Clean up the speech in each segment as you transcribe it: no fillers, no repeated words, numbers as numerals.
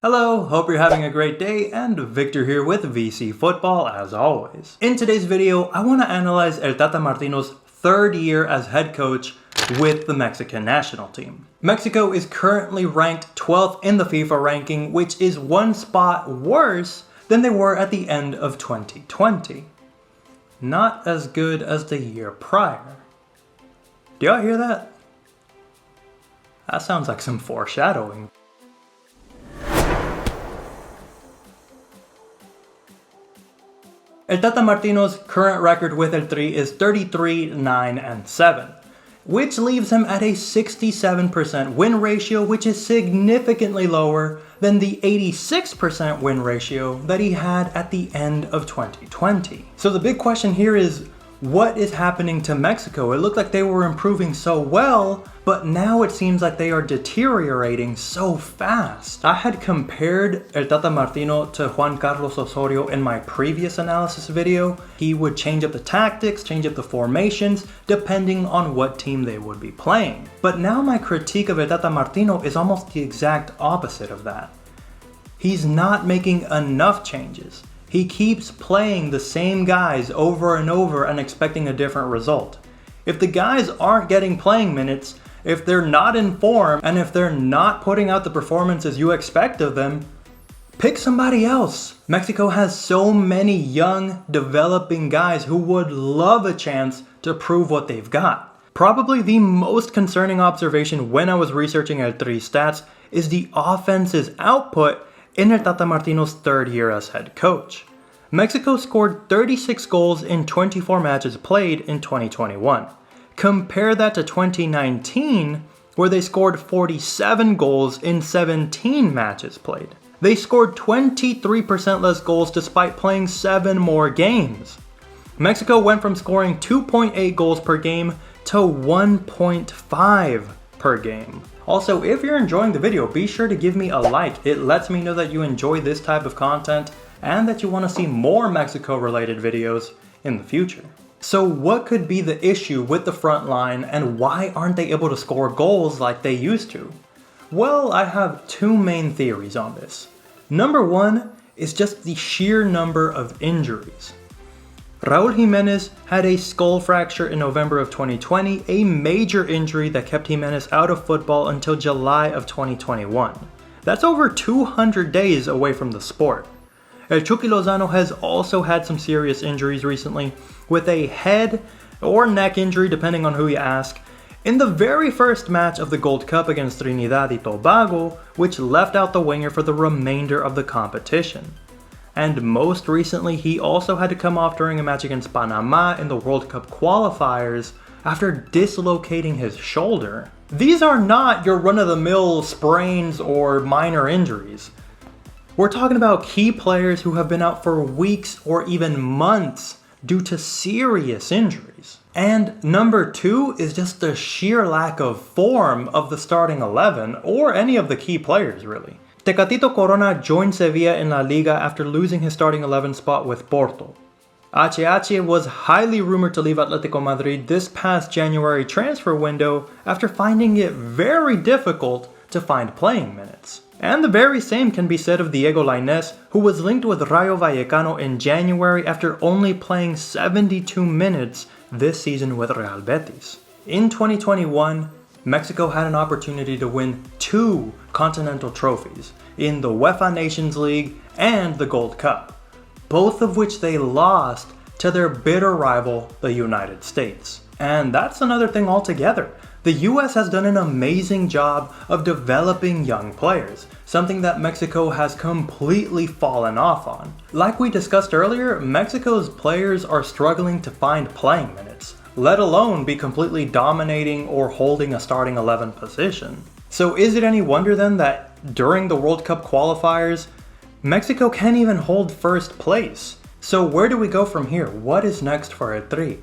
Hello, hope you're having a great day, and Victor here with VC Football as always. In today's video, I want to analyze El Tata Martino's third year as head coach with the Mexican national team. Mexico is currently ranked 12th in the FIFA ranking, which is one spot worse than they were at the end of 2020. Not as good as the year prior. Do y'all hear that? That sounds like some foreshadowing. El Tata Martino's current record with El Tri is 33-9-7, which leaves him at a 67% win ratio, which is significantly lower than the 86% win ratio that he had at the end of 2020. So the big question here is, what is happening to Mexico? It looked like they were improving so well, but now it seems like they are deteriorating so fast. I had compared El Tata Martino to Juan Carlos Osorio in my previous analysis video. He would change up the tactics, change up the formations, depending on what team they would be playing. But now my critique of El Tata Martino is almost the exact opposite of that. He's not making enough changes. He keeps playing the same guys over and over and expecting a different result. If the guys aren't getting playing minutes, if they're not in form, and if they're not putting out the performances you expect of them, pick somebody else. Mexico has so many young, developing guys who would love a chance to prove what they've got. Probably the most concerning observation when I was researching El Tri's stats is the offense's output in El Tata Martino's third year as head coach. Mexico scored 36 goals in 24 matches played in 2021. Compare that to 2019, where they scored 47 goals in 17 matches played. They scored 23% less goals despite playing 7 more games. Mexico went from scoring 2.8 goals per game to 1.5 per game. Also, if you're enjoying the video, be sure to give me a like. It lets me know that you enjoy this type of content and that you want to see more Mexico-related videos in the future. So what could be the issue with the front line, and why aren't they able to score goals like they used to? Well, I have two main theories on this. Number one is just the sheer number of injuries. Raul Jimenez had a skull fracture in November of 2020, a major injury that kept Jimenez out of football until July of 2021. That's over 200 days away from the sport. El Chucky Lozano has also had some serious injuries recently, with a head or neck injury depending on who you ask, in the very first match of the Gold Cup against Trinidad y Tobago, which left out the winger for the remainder of the competition. And most recently, he also had to come off during a match against Panama in the World Cup qualifiers after dislocating his shoulder. These are not your run-of-the-mill sprains or minor injuries. We're talking about key players who have been out for weeks or even months due to serious injuries. And number two is just the sheer lack of form of the starting 11, or any of the key players really. Tecatito Corona joined Sevilla in La Liga after losing his starting 11 spot with Porto. HH was highly rumored to leave Atletico Madrid this past January transfer window after finding it very difficult to find playing minutes. And the very same can be said of Diego Lainez, who was linked with Rayo Vallecano in January after only playing 72 minutes this season with Real Betis. In 2021, Mexico had an opportunity to win 2 continental trophies in the UEFA Nations League and the Gold Cup, both of which they lost to their bitter rival, the United States. And that's another thing altogether. The US has done an amazing job of developing young players, something that Mexico has completely fallen off on. Like we discussed earlier, Mexico's players are struggling to find playing minutes, let alone be completely dominating or holding a starting 11 position. So is it any wonder then that during the World Cup qualifiers, Mexico can't even hold first place? So where do we go from here? What is next for El Tri?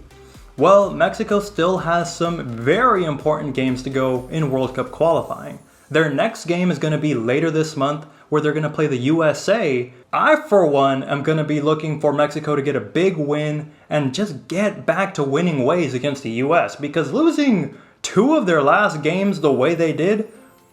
Well, Mexico still has some very important games to go in World Cup qualifying. Their next game is going to be later this month, where they're going to play the USA. I, for one, am going to be looking for Mexico to get a big win and just get back to winning ways against the US, because losing 2 of their last games the way they did,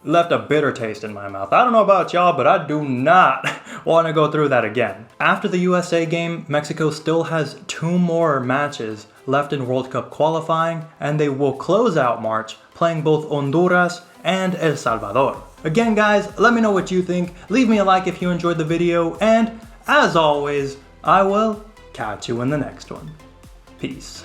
left a bitter taste in my mouth. I don't know about y'all, but I do not want to go through that again. After the USA game, Mexico still has 2 more matches left in World Cup qualifying, and they will close out March playing both Honduras and El Salvador. Again, guys, let me know what you think. Leave me a like if you enjoyed the video, and as always, I will catch you in the next one. Peace.